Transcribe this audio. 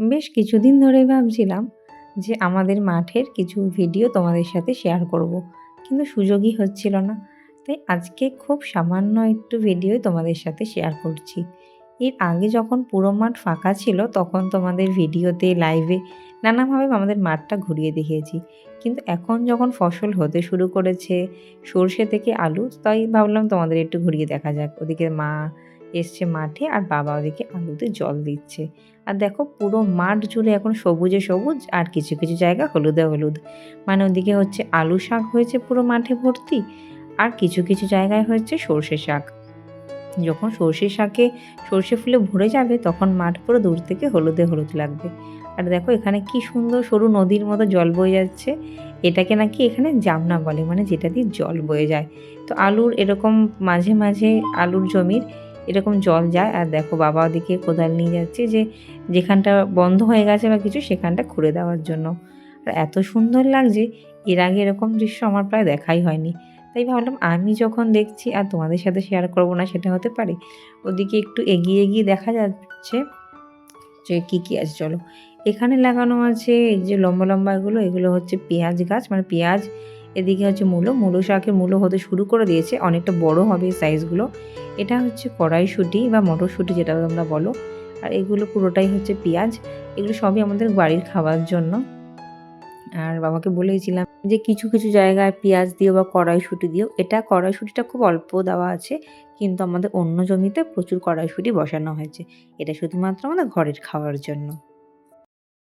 বেশ কিছুদিন ধরেই ভাবছিলাম যে আমাদের মাঠের কিছু ভিডিও তোমাদের সাথে শেয়ার করব। কিন্তু সুযোগই হচ্ছিল না। তাই আজকে খুব সামান্য একটু ভিডিওই তোমাদের সাথে শেয়ার করছি। এর আগে যখন পুরো মাঠ ফাঁকা ছিল তখন তোমাদের ভিডিওতে, লাইভে নানাভাবে আমাদের মাঠটা ঘুরিয়ে দেখিয়েছি। কিন্তু এখন যখন ফসল হতে শুরু করেছে, সর্ষে থেকে আলু, তাই ভাবলাম তোমাদের একটু ঘুরিয়ে দেখা যাক। ওদিকে মা এসছে মাঠে আর বাবা ওদিকে আলুতে জল দিচ্ছে। আর দেখো পুরো মাঠ জুড়ে এখন সবুজে সবুজ আর কিছু কিছু জায়গা হলুদে হলুদ। মানে ওদিকে হচ্ছে আলু শাক হয়েছে পুরো মাঠে ভর্তি, আর কিছু কিছু জায়গায় হচ্ছে সর্ষে শাক। যখন সর্ষে শাকে সর্ষে ফুলে ভরে যাবে তখন মাঠ পুরো দূর থেকে হলুদে হলুদ লাগবে। আর দেখো এখানে কি সুন্দর সরু নদীর মতো জল বয়ে যাচ্ছে। এটাকে নাকি এখানে জামনা বলে, মানে যেটা দিয়ে জল বয়ে যায়। তো আলুর এরকম মাঝে মাঝে আলুর জমির এরকম জল যায়। আর দেখো বাবা ওদিকে কোদাল নিয়ে যাচ্ছে যে যেখানটা বন্ধ হয়ে গেছে বা কিছু সেখানটা খুঁড়ে দেওয়ার জন্য। আর এত সুন্দর লাগছে, এর আগে এরকম দৃশ্য আমার প্রায় দেখাই হয়নি। তাই ভাবলাম আমি যখন দেখছি আর তোমাদের সাথে শেয়ার করব না সেটা হতে পারে। ওদিকে একটু এগিয়ে গিয়ে দেখা যাচ্ছে যে কী কী আছে চলো। এখানে লাগানো আছে এই যে লম্বা লম্বা এগুলো হচ্ছে পেঁয়াজ গাছ, মানে পেঁয়াজ। এদিকে হচ্ছে মূলো শাকের মূলো হতে শুরু করে দিয়েছে, অনেকটা বড় হবে এই সাইজগুলো। এটা হচ্ছে কড়াইশুঁটি বা মটরশুঁটি যেটা তোমরা বলো। আর এগুলো পুরোটাই হচ্ছে পেঁয়াজ। এগুলো সবই আমাদের বাড়ির খাওয়ার জন্য। আর বাবাকে বলেইছিলাম যে কিছু কিছু জায়গায় পেঁয়াজ দিও বা কড়াইশুঁটি দিও। এটা কড়াইশুঁটিটা খুব অল্প দেওয়া আছে, কিন্তু আমাদের অন্য জমিতে প্রচুর কড়াইশুঁটি বসানো হয়েছে। এটা শুধুমাত্র আমাদের ঘরের খাওয়ার জন্য।